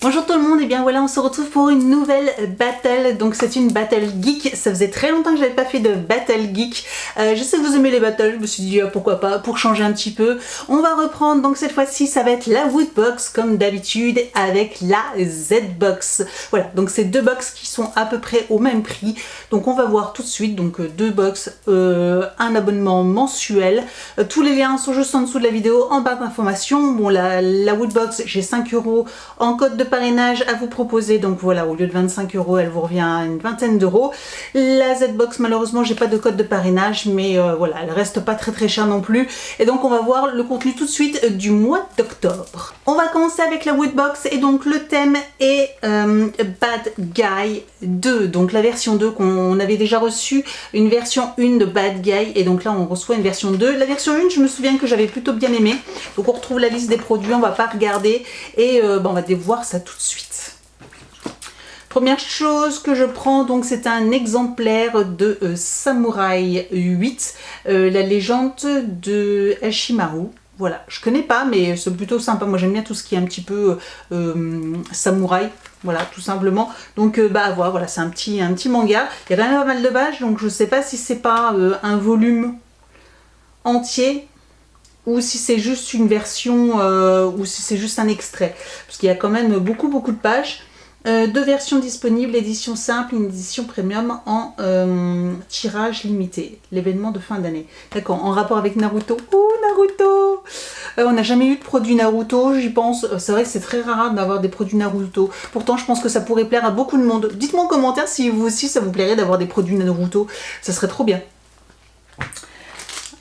Bonjour tout le monde, et bien voilà, on se retrouve pour une nouvelle battle. Donc c'est une battle geek. Ça faisait très longtemps que j'avais pas fait de battle geek. Je sais que vous aimez les battles, je me suis dit pourquoi pas, pour changer un petit peu. On va reprendre, donc cette fois-ci ça va être la Woodbox comme d'habitude avec la Z-Box. Voilà, donc c'est deux box qui sont à peu près au même prix. Donc on va voir tout de suite, donc deux box, un abonnement mensuel. Tous les liens sont juste en dessous de la vidéo en barre d'informations. Bon, la Woodbox, j'ai 5 € en code de parrainage à vous proposer, donc voilà, au lieu de 25 €, elle vous revient à une vingtaine d'euros. La Z-Box, malheureusement, j'ai pas de code de parrainage, mais voilà, elle reste pas très chère non plus. Et donc on va voir le contenu tout de suite du mois d'octobre. On va commencer avec la Woodbox, et donc le thème est Bad Guy 2, donc la version 2 qu'on avait déjà reçu, une version 1 de Bad Guy, et donc là on reçoit une version 2. La version 1, je me souviens que j'avais plutôt bien aimé, donc on retrouve la liste des produits, on va pas regarder, et on va voir ça tout de suite. Première chose que je prends, donc c'est un exemplaire de Samouraï 8, la légende de Hashimaru. Voilà, je connais pas, mais c'est plutôt sympa. Moi j'aime bien tout ce qui est un petit peu samouraï, voilà, tout simplement. Donc voilà, c'est un petit manga. Il y a quand même pas mal de pages, donc je sais pas si c'est pas un volume entier, ou si c'est juste une version, ou si c'est juste un extrait, parce qu'il y a quand même beaucoup de pages. Deux versions disponibles, édition simple, une édition premium en tirage limité, l'événement de fin d'année. D'accord, en rapport avec Naruto. Oh, Naruto, on n'a jamais eu de produit Naruto, j'y pense. C'est vrai que c'est très rare d'avoir des produits Naruto. Pourtant, je pense que ça pourrait plaire à beaucoup de monde. Dites-moi en commentaire si vous aussi ça vous plairait d'avoir des produits Naruto, ça serait trop bien.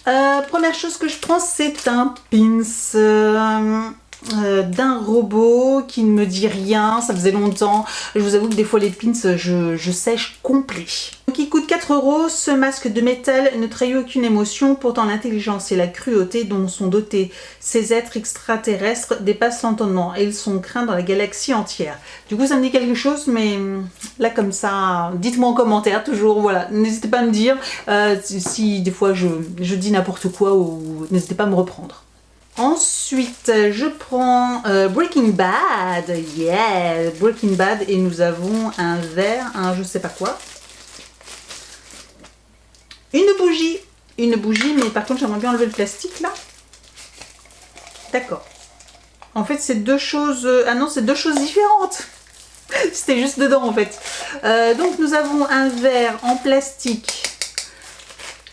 Première chose que je prends, c'est un pins d'un robot qui ne me dit rien, ça faisait longtemps. Je vous avoue que des fois les pins, je sèche complet. Donc il coûte 4 €. Ce masque de métal ne trahit aucune émotion, pourtant l'intelligence et la cruauté dont sont dotés ces êtres extraterrestres dépassent l'entendement et ils sont craints dans la galaxie entière. Du coup ça me dit quelque chose, mais là comme ça, dites-moi en commentaire toujours, voilà, n'hésitez pas à me dire si des fois je dis n'importe quoi, ou n'hésitez pas à me reprendre. Ensuite, je prends Breaking Bad, yeah, Breaking Bad, et nous avons un verre, un je sais pas quoi. Une bougie, mais par contre j'aimerais bien enlever le plastique là. D'accord. En fait c'est deux choses, ah non c'est deux choses différentes. C'était juste dedans en fait. Donc nous avons un verre en plastique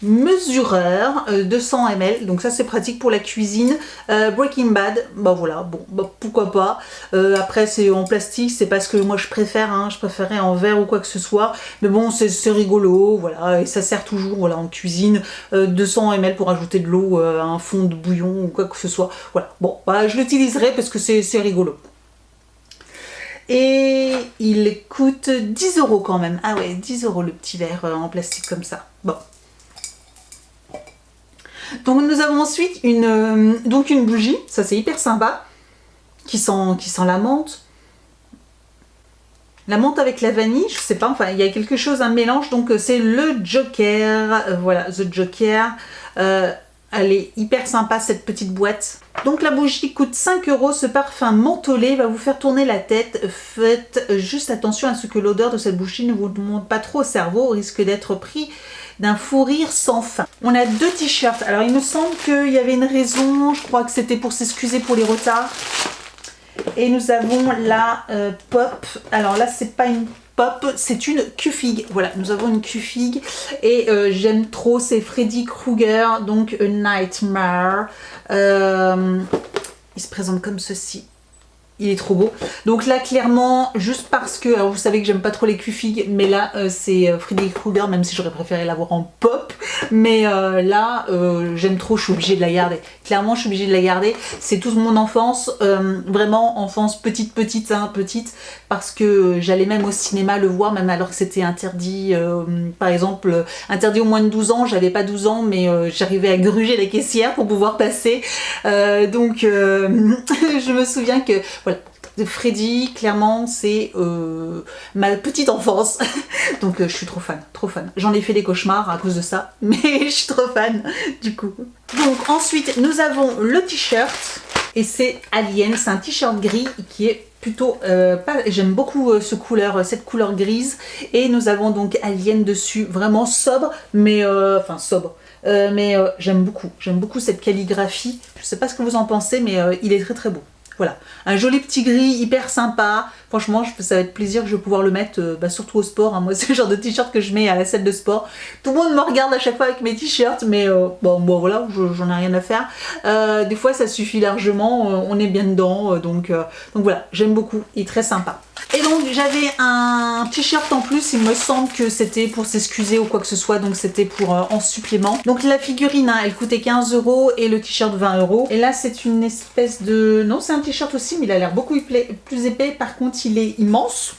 mesureur 200 ml, donc ça c'est pratique pour la cuisine. Breaking Bad, voilà, bon, pourquoi pas. Après c'est en plastique, c'est parce que moi je préfère, hein, je préférais en verre ou quoi que ce soit, mais bon c'est rigolo, voilà, et ça sert toujours, voilà, en cuisine. 200 ml pour ajouter de l'eau à un fond de bouillon ou quoi que ce soit, voilà, bon, je l'utiliserai parce que c'est rigolo. Et il coûte 10 € quand même, ah ouais, 10 € le petit verre en plastique comme ça, bon. Donc nous avons ensuite une bougie, ça c'est hyper sympa, qui sent la menthe. La menthe avec la vanille, je sais pas, enfin il y a quelque chose, un mélange, donc c'est le Joker, voilà, The Joker. Elle est hyper sympa cette petite boîte. Donc la bougie coûte 5 €, ce parfum mentholé va vous faire tourner la tête. Faites juste attention à ce que l'odeur de cette bougie ne vous monte pas trop au cerveau, au risque d'être pris d'un fou rire sans fin. On a deux t-shirts, alors il me semble qu'il y avait une raison, je crois que c'était pour s'excuser pour les retards. Et nous avons la pop, alors là c'est pas une pop, c'est une Q-Fig, voilà, nous avons une Q-Fig, et j'aime trop, c'est Freddy Krueger, donc A Nightmare. Il se présente comme ceci. Il est trop beau. Donc là, clairement, juste parce que, alors vous savez que j'aime pas trop les Q-Fig, mais là, c'est Freddy Krueger, même si j'aurais préféré l'avoir en pop. Mais là, j'aime trop, je suis obligée de la garder. Clairement, je suis obligée de la garder. C'est toute mon enfance, vraiment enfance petite, hein, petite, parce que j'allais même au cinéma le voir, même alors que c'était interdit, par exemple, interdit au moins de 12 ans. J'avais pas 12 ans, mais j'arrivais à gruger la caissière pour pouvoir passer. Donc, je me souviens que voilà, Freddy, clairement, c'est ma petite enfance. Donc je suis trop fan, trop fan. J'en ai fait des cauchemars à cause de ça, mais je suis trop fan du coup. Donc ensuite, nous avons le t-shirt, et c'est Alien, c'est un t-shirt gris qui est plutôt j'aime beaucoup cette couleur grise. Et nous avons donc Alien dessus, vraiment sobre, mais enfin sobre. Mais j'aime beaucoup cette calligraphie. Je sais pas ce que vous en pensez, mais il est très très beau. Voilà, un joli petit gris, hyper sympa. Franchement, ça va être plaisir que je vais pouvoir le mettre, surtout au sport. Hein. Moi, c'est le genre de t-shirt que je mets à la salle de sport. Tout le monde me regarde à chaque fois avec mes t-shirts, mais bon, voilà, j'en ai rien à faire. Des fois, ça suffit largement. On est bien dedans, donc voilà, j'aime beaucoup. Il est très sympa. Et donc j'avais un t-shirt en plus, il me semble que c'était pour s'excuser ou quoi que ce soit, donc c'était pour en supplément. Donc la figurine, hein, elle coûtait 15 € et le t-shirt 20 €. Et là c'est une espèce de... Non, c'est un t-shirt aussi, mais il a l'air beaucoup plus épais, par contre il est immense.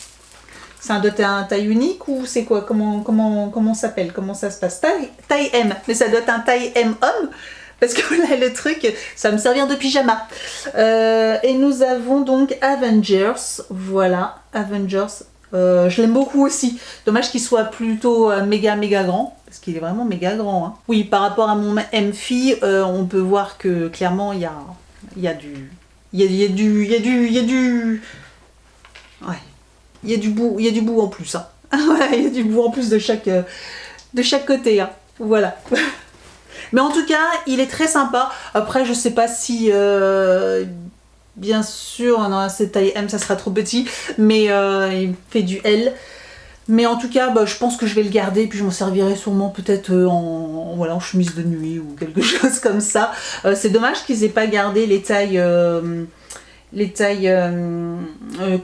C'est un taille unique ou c'est quoi? Comment ça s'appelle? Comment ça se passe? Taille M, mais ça doit être un taille M homme. Parce que là, le truc, ça va me servir de pyjama. Et nous avons donc Avengers. Voilà, Avengers. Je l'aime beaucoup aussi. Dommage qu'il soit plutôt méga grand. Parce qu'il est vraiment méga grand. Hein. Oui, par rapport à mon M-Fille, on peut voir que clairement, il y a du... Ouais. Il y a du bout en plus. Hein. Ouais, il y a du bout en plus de chaque côté. Hein. Voilà. Mais en tout cas, il est très sympa. Après, je sais pas si... bien sûr, non, c'est taille M, ça sera trop petit. Mais il fait du L. Mais en tout cas, je pense que je vais le garder. Puis je m'en servirai sûrement peut-être en chemise de nuit ou quelque chose comme ça. C'est dommage qu'ils aient pas gardé les tailles...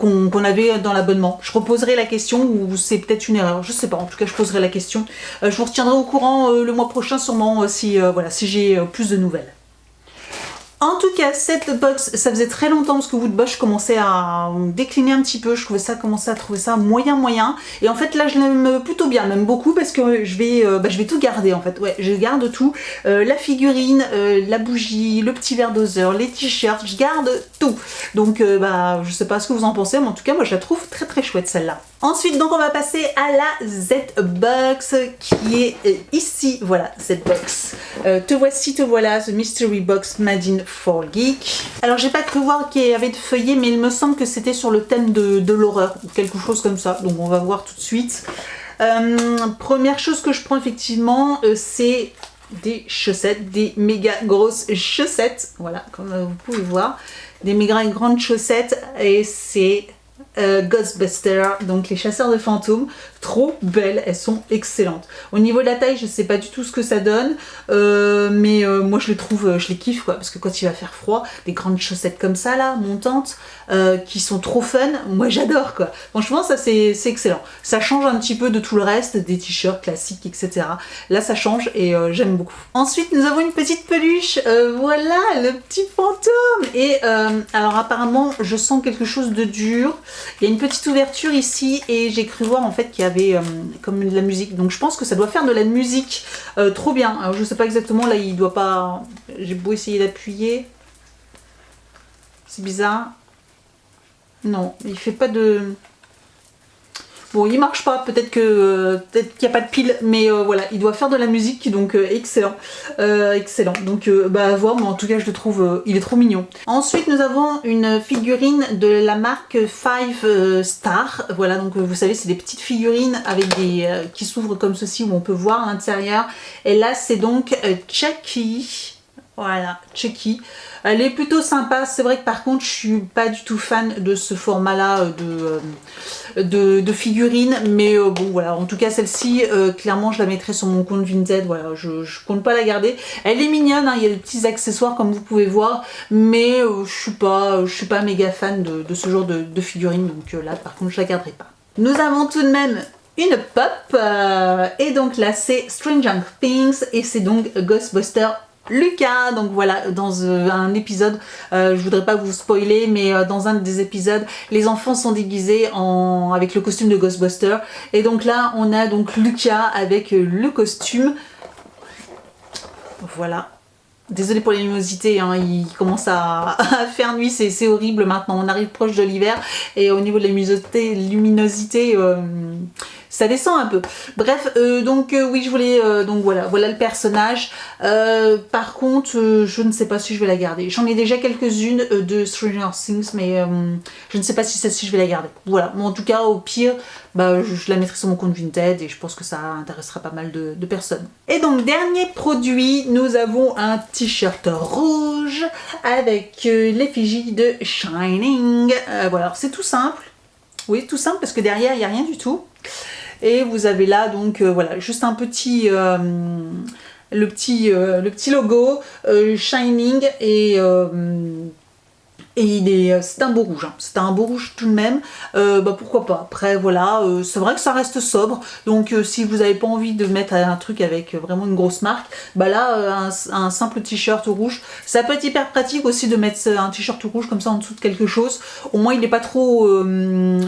qu'on avait dans l'abonnement. Je reposerai la question ou c'est peut-être une erreur, je sais pas, en tout cas je poserai la question. Je vous retiendrai au courant le mois prochain sûrement si j'ai plus de nouvelles. En tout cas, cette box, ça faisait très longtemps parce que Woodbosh commençait à décliner un petit peu. Je commençais à trouver ça moyen. Et en fait, là, je l'aime plutôt bien, même beaucoup, parce que je vais tout garder, en fait. Ouais, je garde tout. La figurine, la bougie, le petit verre doseur, les t-shirts, je garde tout. Donc, je sais pas ce que vous en pensez, mais en tout cas, moi, je la trouve très très chouette, celle-là. Ensuite, donc, on va passer à la Z-Box, qui est ici. Voilà, Z-Box. Te voici, te voilà, The Mystery Box Made in 4Geek. Alors, j'ai pas cru voir qu'il y avait de feuillets, mais il me semble que c'était sur le thème de l'horreur, ou quelque chose comme ça. Donc, on va voir tout de suite. Première chose que je prends, effectivement, c'est des chaussettes, des méga grosses chaussettes. Voilà, comme vous pouvez voir. Des méga grandes chaussettes, et c'est... Ghostbusters, donc les chasseurs de fantômes, trop belles, elles sont excellentes. Au niveau de la taille, je sais pas du tout ce que ça donne, mais moi je les kiffe quoi, parce que quand il va faire froid, des grandes chaussettes comme ça là, montantes, qui sont trop fun, moi j'adore quoi. Franchement ça c'est excellent. Ça change un petit peu de tout le reste, des t-shirts classiques, etc. Là ça change et j'aime beaucoup. Ensuite nous avons une petite peluche, voilà le petit fantôme. Et alors apparemment je sens quelque chose de dur. Il y a une petite ouverture ici et j'ai cru voir en fait qu'il y avait comme de la musique. Donc je pense que ça doit faire de la musique trop bien. Alors je sais pas exactement, là il doit pas... J'ai beau essayer d'appuyer. C'est bizarre. Non, il fait pas de... Bon, il marche pas, peut-être qu'il n'y a pas de pile, mais voilà, il doit faire de la musique, donc excellent. Excellent, donc à voir, mais en tout cas, je le trouve, il est trop mignon. Ensuite, nous avons une figurine de la marque 5 Star. Voilà, donc vous savez, c'est des petites figurines avec des qui s'ouvrent comme ceci, où on peut voir à l'intérieur. Et là, c'est donc Chucky. Voilà, Chucky. Elle est plutôt sympa. C'est vrai que par contre, je suis pas du tout fan de ce format-là de figurines. Mais bon, voilà. En tout cas, celle-ci, clairement, je la mettrai sur mon compte Vinted. Voilà, je compte pas la garder. Elle est mignonne. Hein, il y a des petits accessoires comme vous pouvez voir. Mais je suis pas méga fan de ce genre de figurines. Donc là, par contre, je la garderai pas. Nous avons tout de même une pop. Et donc là, c'est Stranger Things. Et c'est donc Ghostbusters Lucas. Donc voilà, dans un épisode, je voudrais pas vous spoiler, mais dans un des épisodes, les enfants sont déguisés avec le costume de Ghostbuster. Et donc là, on a donc Lucas avec le costume. Voilà. Désolée pour les luminosités, hein, il commence à faire nuit, c'est horrible maintenant. On arrive proche de l'hiver et au niveau de la luminosité, ça descend un peu. Bref, donc oui, je voulais, donc voilà le personnage. Par contre, je ne sais pas si je vais la garder. J'en ai déjà quelques-unes de Stranger Things, mais je ne sais pas si celle-ci je vais la garder. Voilà, mais en tout cas, au pire, bah, je la mettrai sur mon compte Vinted et je pense que ça intéressera pas mal de personnes. Et donc, dernier produit, nous avons un t-shirt rouge avec l'effigie de Shining. Voilà, c'est tout simple. Oui, tout simple parce que derrière, il n'y a rien du tout. Et vous avez là, donc, voilà, juste un petit... le petit logo Shining et c'est un beau rouge, hein. C'est un beau rouge tout de même, bah pourquoi pas. Après voilà, c'est vrai que ça reste sobre, donc si vous n'avez pas envie de mettre un truc avec vraiment une grosse marque, bah là un simple t-shirt rouge, ça peut être hyper pratique aussi de mettre un t-shirt rouge comme ça en dessous de quelque chose, au moins il n'est pas trop,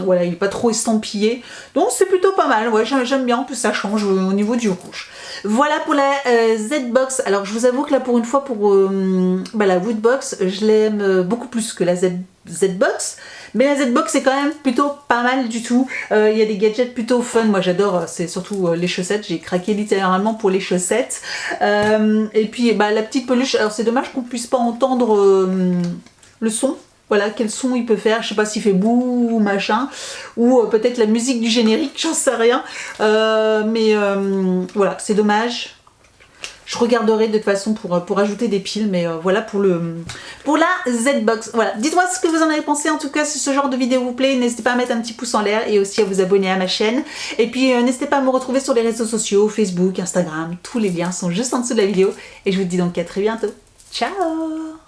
voilà, il est pas trop estampillé, donc c'est plutôt pas mal, ouais, j'aime bien, en plus ça change au niveau du rouge. Voilà pour la Z-Box. Alors je vous avoue que là pour une fois pour bah, la Woodbox, je l'aime beaucoup plus que la Z-Box. Mais la Z-Box est quand même plutôt pas mal du tout. Il y a des gadgets plutôt fun. Moi j'adore, c'est surtout les chaussettes. J'ai craqué littéralement pour les chaussettes. Et puis bah, la petite peluche. Alors c'est dommage qu'on puisse pas entendre le son. Voilà, quel son il peut faire, je sais pas s'il fait bouh ou machin, ou peut-être la musique du générique, j'en sais rien. Mais voilà, c'est dommage. Je regarderai de toute façon pour ajouter des piles, mais voilà pour la Z-Box. Voilà, dites-moi ce que vous en avez pensé. En tout cas, si ce genre de vidéo vous plaît, n'hésitez pas à mettre un petit pouce en l'air et aussi à vous abonner à ma chaîne. Et puis n'hésitez pas à me retrouver sur les réseaux sociaux, Facebook, Instagram, tous les liens sont juste en dessous de la vidéo. Et je vous dis donc à très bientôt. Ciao!